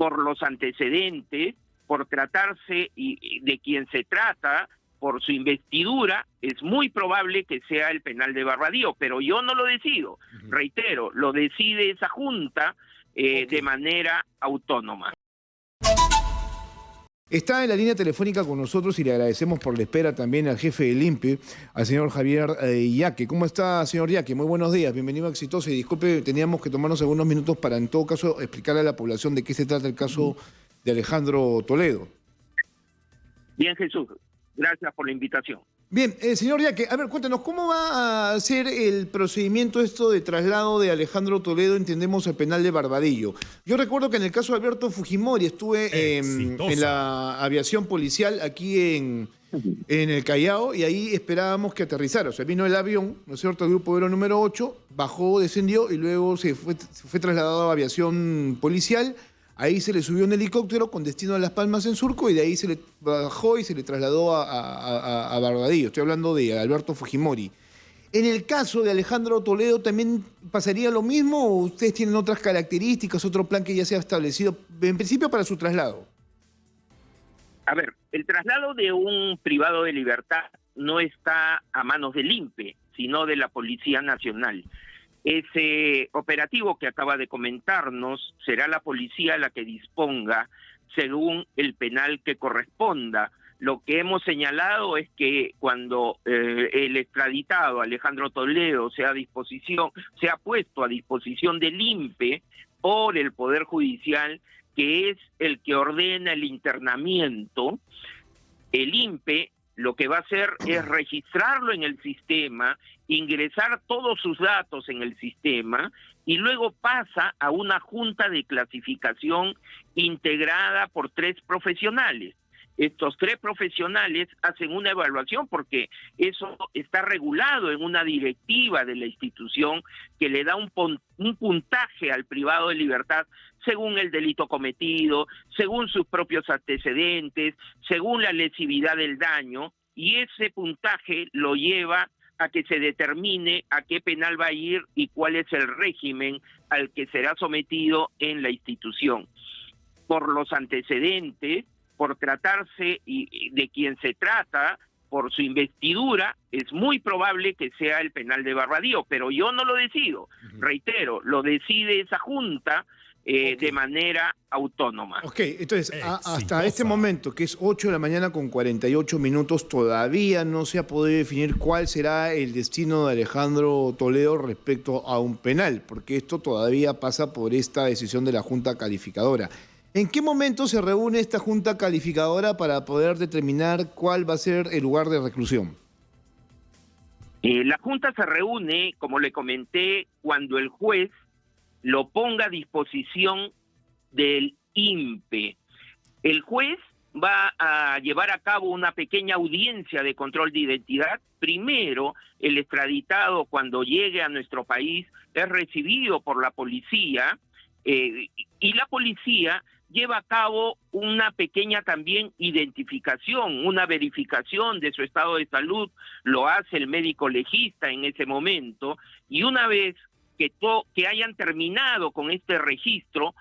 por los antecedentes, por tratarse y de quien se trata, por su investidura, es muy probable que sea el penal de Barbadillo, pero yo no lo decido. Reitero, lo decide esa junta de manera autónoma. Está en la línea telefónica con nosotros y le agradecemos por la espera también al jefe del INPE, al señor Javier Yaque. ¿Cómo está, señor Yaque? Muy buenos días, bienvenido a Exitosa. Y disculpe, teníamos que tomarnos algunos minutos para, en todo caso, explicarle a la población de qué se trata el caso de Alejandro Toledo. Bien, Jesús, gracias por la invitación. Bien, señor Yaque, a ver, cuéntanos, ¿cómo va a ser el procedimiento esto de traslado de Alejandro Toledo, entendemos, al penal de Barbadillo? Yo recuerdo que en el caso de Alberto Fujimori estuve en la aviación policial aquí en el Callao y ahí esperábamos que aterrizara. O sea, vino el avión, ¿no es cierto?, el grupo aéreo número 8, bajó, descendió y luego se fue trasladado a aviación policial. Ahí se le subió un helicóptero con destino a Las Palmas en Surco y de ahí se le bajó y se le trasladó a Barbadillo. Estoy hablando de Alberto Fujimori. En el caso de Alejandro Toledo, ¿también pasaría lo mismo o ustedes tienen otras características, otro plan que ya se ha establecido, en principio, para su traslado? A ver, el traslado de un privado de libertad no está a manos del INPE, sino de la Policía Nacional. Ese operativo que acaba de comentarnos será la policía la que disponga según el penal que corresponda. Lo que hemos señalado es que cuando el extraditado Alejandro Toledo sea puesto a disposición del INPE por el Poder Judicial, que es el que ordena el internamiento, el INPE lo que va a hacer es registrarlo en el sistema, ingresar todos sus datos en el sistema y luego pasa a una junta de clasificación integrada por 3 profesionales. Estos 3 profesionales hacen una evaluación porque eso está regulado en una directiva de la institución que le da un puntaje al privado de libertad según el delito cometido, según sus propios antecedentes, según la lesividad del daño, y ese puntaje lo lleva a que se determine a qué penal va a ir y cuál es el régimen al que será sometido en la institución. Por los antecedentes, por tratarse de quien se trata, por su investidura, es muy probable que sea el penal de Barbadillo, pero yo no lo decido. Reitero, lo decide esa junta de manera autónoma. Ok, entonces, hasta este momento, que es 8 de la mañana con 48 minutos, todavía no se ha podido definir cuál será el destino de Alejandro Toledo respecto a un penal, porque esto todavía pasa por esta decisión de la Junta Calificadora. ¿En qué momento se reúne esta Junta Calificadora para poder determinar cuál va a ser el lugar de reclusión? La Junta se reúne, como le comenté, cuando el juez lo ponga a disposición del INPE. El juez va a llevar a cabo una pequeña audiencia de control de identidad. Primero, el extraditado, cuando llegue a nuestro país, es recibido por la policía y la policía lleva a cabo una pequeña también identificación, una verificación de su estado de salud, lo hace el médico legista en ese momento, y una vez que hayan terminado con este registro,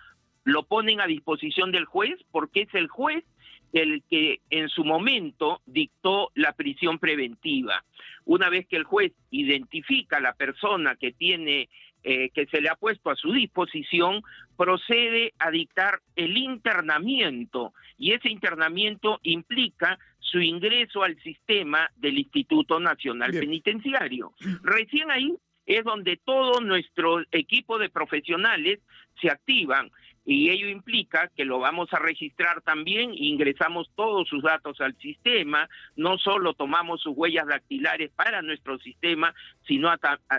lo ponen a disposición del juez, porque es el juez el que en su momento dictó la prisión preventiva. Una vez que el juez identifica a la persona que tiene que se le ha puesto a su disposición, procede a dictar el internamiento, y ese internamiento implica su ingreso al sistema del Instituto Nacional Penitenciario. Recién ahí es donde todo nuestro equipo de profesionales se activan, y ello implica que lo vamos a registrar también, ingresamos todos sus datos al sistema, no solo tomamos sus huellas dactilares para nuestro sistema, sino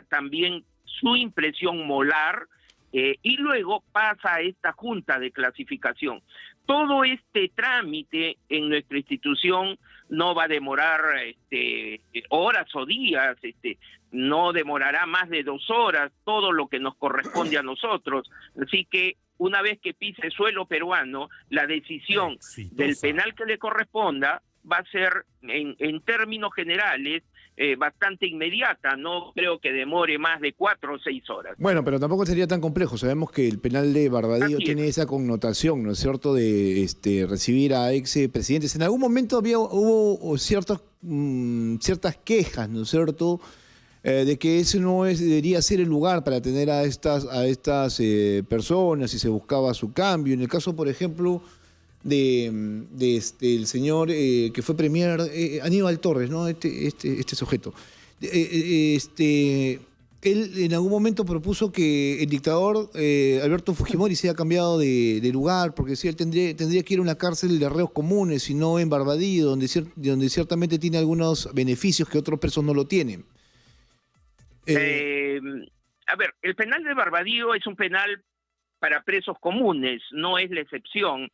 también su impresión molar, y luego pasa a esta junta de clasificación. Todo este trámite en nuestra institución no va a demorar horas o días, no demorará más de 2 horas, todo lo que nos corresponde a nosotros. Así que una vez que pise suelo peruano, la decisión del penal que le corresponda va a ser, en términos generales, bastante inmediata, no creo que demore más de 4 o 6 horas. Bueno, pero tampoco sería tan complejo. Sabemos que el penal de Barbadillo tiene esa connotación, ¿no es cierto?, de recibir a ex presidentes. En algún momento hubo ciertas quejas, ¿no es cierto?, de que ese no debería ser el lugar para tener a estas personas y se buscaba su cambio. En el caso, por ejemplo, el señor que fue premier, Aníbal Torres, ¿no? Este sujeto. Él en algún momento propuso que el dictador Alberto Fujimori sea cambiado de lugar, porque sí, él tendría que ir a una cárcel de reos comunes y no en Barbadillo, donde ciertamente tiene algunos beneficios que otros presos no lo tienen. A ver, el penal de Barbadillo es un penal para presos comunes, no es la excepción.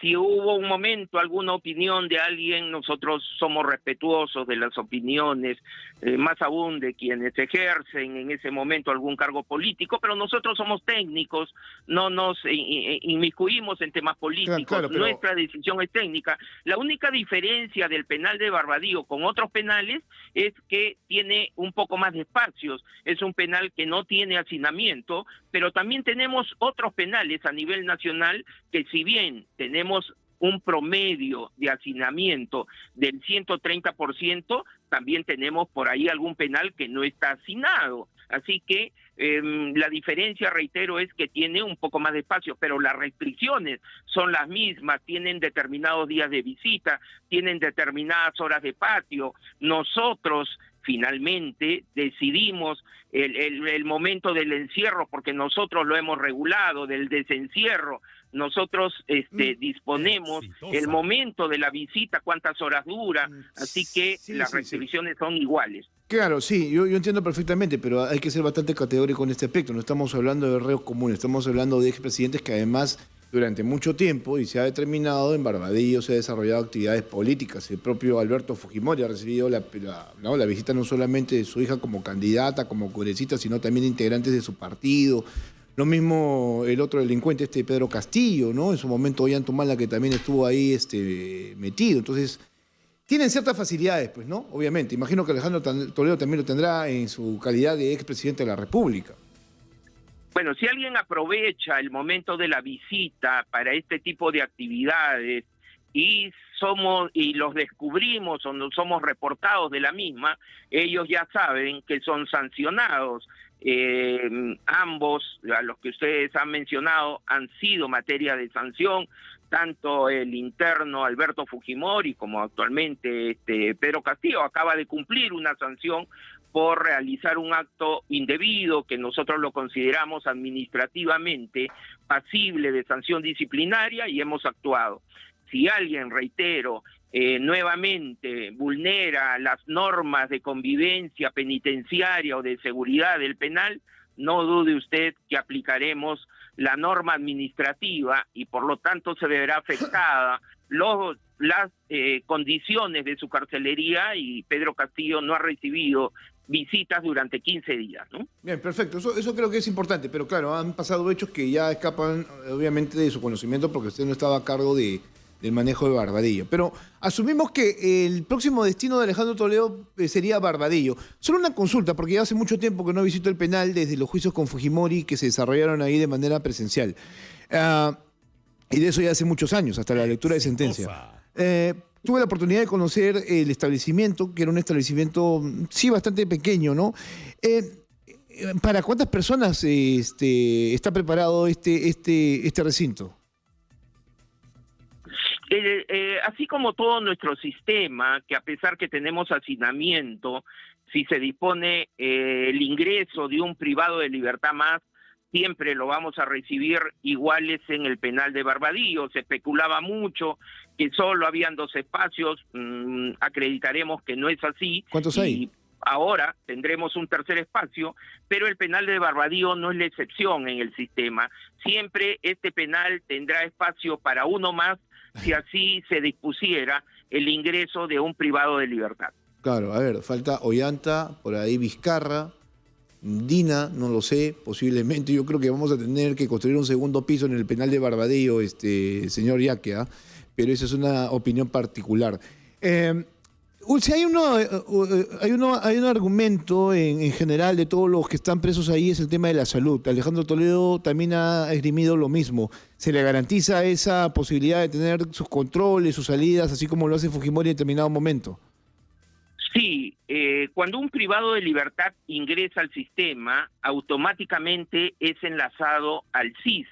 Si hubo un momento, alguna opinión de alguien, nosotros somos respetuosos de las opiniones, más aún de quienes ejercen en ese momento algún cargo político, pero nosotros somos técnicos, no nos inmiscuimos en temas políticos, claro, pero... nuestra decisión es técnica. La única diferencia del penal de Barbadillo con otros penales es que tiene un poco más de espacios, es un penal que no tiene hacinamiento, pero también tenemos otros penales a nivel nacional que, si bien tenemos un promedio de hacinamiento del 130%, también tenemos por ahí algún penal que no está hacinado. Así que la diferencia, reitero, es que tiene un poco más de espacio, pero las restricciones son las mismas, tienen determinados días de visita, tienen determinadas horas de patio. Nosotros finalmente decidimos el momento del encierro, porque nosotros lo hemos regulado, del desencierro. Nosotros disponemos el momento de la visita, cuántas horas dura, así que las restricciones son iguales. Claro, sí, yo entiendo perfectamente, pero hay que ser bastante categórico en este aspecto. No estamos hablando de reos comunes, estamos hablando de expresidentes que además durante mucho tiempo, y se ha determinado, en Barbadillo se han desarrollado actividades políticas. El propio Alberto Fujimori ha recibido la visita no solamente de su hija como candidata, como congresista, sino también de integrantes de su partido. Lo mismo el otro delincuente, Pedro Castillo, ¿no? En su momento Ollanta, que también estuvo ahí metido. Entonces, tienen ciertas facilidades, pues, ¿no? Obviamente. Imagino que Alejandro Toledo también lo tendrá en su calidad de expresidente de la República. Bueno, si alguien aprovecha el momento de la visita para este tipo de actividades y los descubrimos o no somos reportados de la misma, ellos ya saben que son sancionados. Ambos, a los que ustedes han mencionado, han sido materia de sanción, tanto el interno Alberto Fujimori como actualmente Pedro Castillo acaba de cumplir una sanción por realizar un acto indebido que nosotros lo consideramos administrativamente pasible de sanción disciplinaria y hemos actuado. Si alguien, reitero, nuevamente vulnera las normas de convivencia penitenciaria o de seguridad del penal, no dude usted que aplicaremos la norma administrativa y por lo tanto se verá afectada las condiciones de su carcelería, y Pedro Castillo no ha recibido visitas durante 15 días, ¿no? Bien, perfecto. Eso creo que es importante, pero claro, han pasado hechos que ya escapan obviamente de su conocimiento porque usted no estaba a cargo del manejo de Barbadillo. Pero asumimos que el próximo destino de Alejandro Toledo sería Barbadillo. Solo una consulta, porque ya hace mucho tiempo que no visito el penal desde los juicios con Fujimori que se desarrollaron ahí de manera presencial. Y de eso ya hace muchos años, hasta la lectura de sentencia. Tuve la oportunidad de conocer el establecimiento, que era un establecimiento, sí, bastante pequeño, ¿no? ¿Para cuántas personas está preparado este recinto? Así como todo nuestro sistema, que a pesar que tenemos hacinamiento, si se dispone el ingreso de un privado de libertad más, siempre lo vamos a recibir iguales en el penal de Barbadillo. Se especulaba mucho que solo habían 2 espacios, acreditaremos que no es así. ¿Cuántos hay? Y ahora tendremos un tercer espacio, pero el penal de Barbadillo no es la excepción en el sistema. Siempre este penal tendrá espacio para uno más, si así se dispusiera el ingreso de un privado de libertad. Claro, a ver, falta Ollanta, por ahí Vizcarra, Dina, no lo sé, posiblemente. Yo creo que vamos a tener que construir un segundo piso en el penal de Barbadillo, señor Yaque, pero esa es una opinión particular. Si hay un argumento en general de todos los que están presos ahí, es el tema de la salud. Alejandro Toledo también ha esgrimido lo mismo. Se le garantiza esa posibilidad de tener sus controles, sus salidas, así como lo hace Fujimori en determinado momento. Sí, cuando un privado de libertad ingresa al sistema, automáticamente es enlazado al SIS,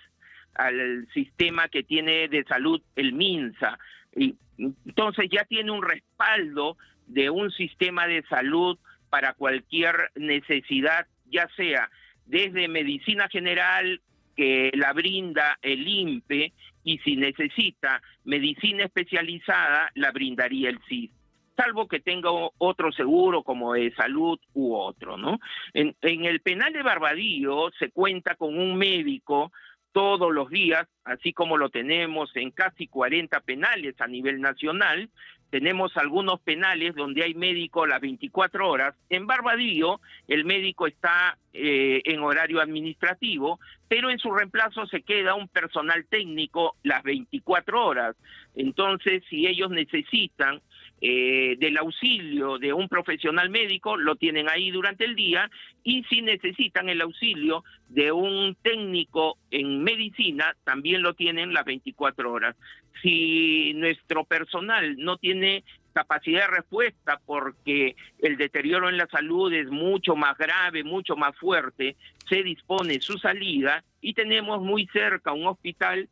al sistema que tiene de salud el MINSA. Y entonces ya tiene un respaldo de un sistema de salud para cualquier necesidad, ya sea desde medicina general, que la brinda el INPE, y si necesita medicina especializada, la brindaría el SIS, salvo que tenga otro seguro como de salud u otro, ¿no? En el penal de Barbadillo se cuenta con un médico todos los días, así como lo tenemos en casi 40 penales a nivel nacional. Tenemos algunos penales donde hay médico las 24 horas. En Barbadillo el médico está en horario administrativo, pero en su reemplazo se queda un personal técnico las 24 horas. Entonces, si ellos necesitan del auxilio de un profesional médico, lo tienen ahí durante el día, y si necesitan el auxilio de un técnico en medicina, también lo tienen las 24 horas. Si nuestro personal no tiene capacidad de respuesta porque el deterioro en la salud es mucho más grave, mucho más fuerte, se dispone su salida, y tenemos muy cerca un hospital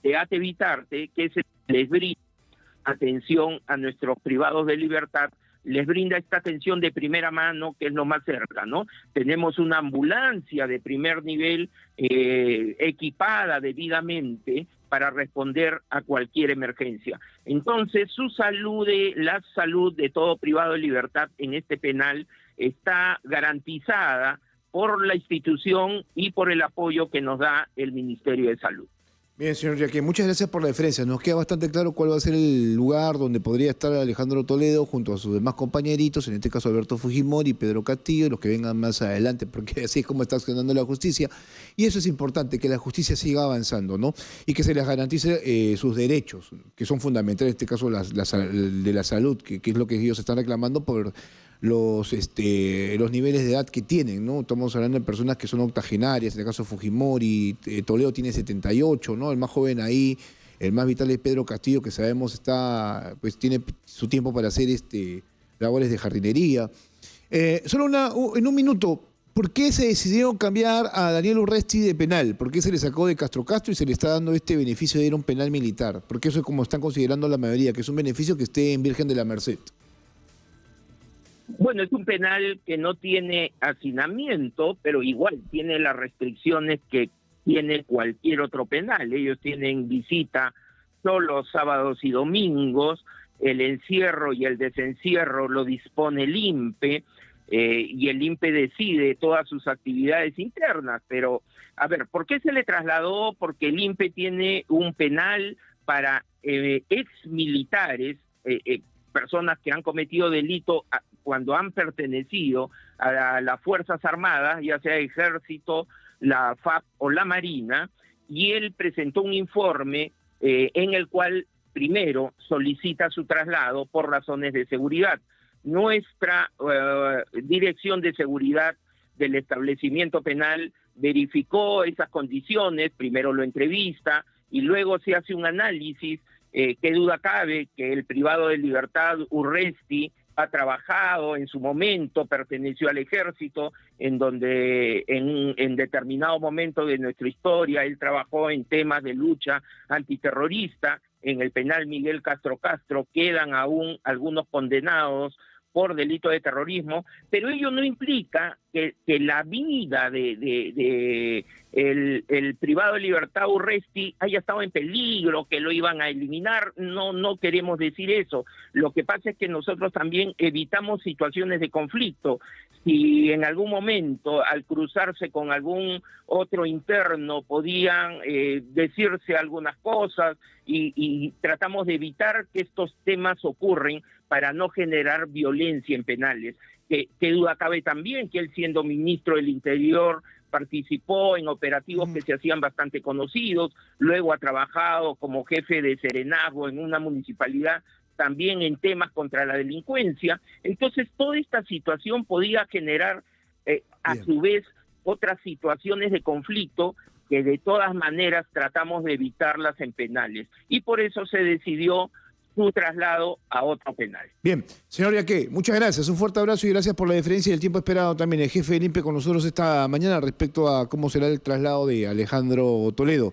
de Ate Bitarte que se les brinda atención a nuestros privados de libertad, les brinda esta atención de primera mano, que es lo más cerca, ¿no? Tenemos una ambulancia de primer nivel equipada debidamente para responder a cualquier emergencia. Entonces, su salud, la salud de todo privado de libertad en este penal está garantizada por la institución y por el apoyo que nos da el Ministerio de Salud. Bien, señor Yaque, muchas gracias por la diferencia. Nos queda bastante claro cuál va a ser el lugar donde podría estar Alejandro Toledo junto a sus demás compañeritos, en este caso Alberto Fujimori, Pedro Castillo y los que vengan más adelante, porque así es como está accionando la justicia. Y eso es importante, que la justicia siga avanzando, ¿no? Y que se les garantice sus derechos, que son fundamentales, en este caso de la salud, que es lo que ellos están reclamando por los niveles de edad que tienen, ¿no? Estamos hablando de personas que son octogenarias, en el caso de Fujimori, Toledo tiene 78, ¿no? El más joven ahí, el más vital es Pedro Castillo, que sabemos tiene su tiempo para hacer labores de jardinería. Solo en un minuto, ¿por qué se decidió cambiar a Daniel Urresti de penal? ¿Por qué se le sacó de Castro y se le está dando este beneficio de ir a un penal militar? Porque eso es como están considerando la mayoría, que es un beneficio que esté en Virgen de la Merced. Bueno, es un penal que no tiene hacinamiento, pero igual tiene las restricciones que tiene cualquier otro penal. Ellos tienen visita solo sábados y domingos, el encierro y el desencierro lo dispone el INPE, y el INPE decide todas sus actividades internas. Pero, a ver, ¿por qué se le trasladó? Porque el INPE tiene un penal para exmilitares, personas que han cometido delito cuando han pertenecido a las Fuerzas Armadas, ya sea Ejército, la FAP o la Marina, y él presentó un informe en el cual primero solicita su traslado por razones de seguridad. Nuestra Dirección de Seguridad del establecimiento penal verificó esas condiciones, primero lo entrevista y luego se hace un análisis. Qué duda cabe que el privado de libertad Urresti ha trabajado en su momento, perteneció al ejército, en donde en determinado momento de nuestra historia él trabajó en temas de lucha antiterrorista. En el penal Miguel Castro quedan aún algunos condenados por delito de terrorismo, pero ello no implica que la vida de el privado de libertad Urresti haya estado en peligro, que lo iban a eliminar. No queremos decir eso. Lo que pasa es que nosotros también evitamos situaciones de conflicto. Si en algún momento, al cruzarse con algún otro interno, podían decirse algunas cosas, y tratamos de evitar que estos temas ocurren para no generar violencia en penales. Qué duda cabe también que él, siendo ministro del Interior, participó en operativos que se hacían bastante conocidos, luego ha trabajado como jefe de serenazgo en una municipalidad también en temas contra la delincuencia. Entonces, toda esta situación podía generar, a su vez, otras situaciones de conflicto que de todas maneras tratamos de evitarlas en penales. Y por eso se decidió su traslado a otro penal. Bien, señor Yaque, muchas gracias, un fuerte abrazo y gracias por la deferencia y el tiempo esperado también. El jefe del INPE con nosotros esta mañana respecto a cómo será el traslado de Alejandro Toledo.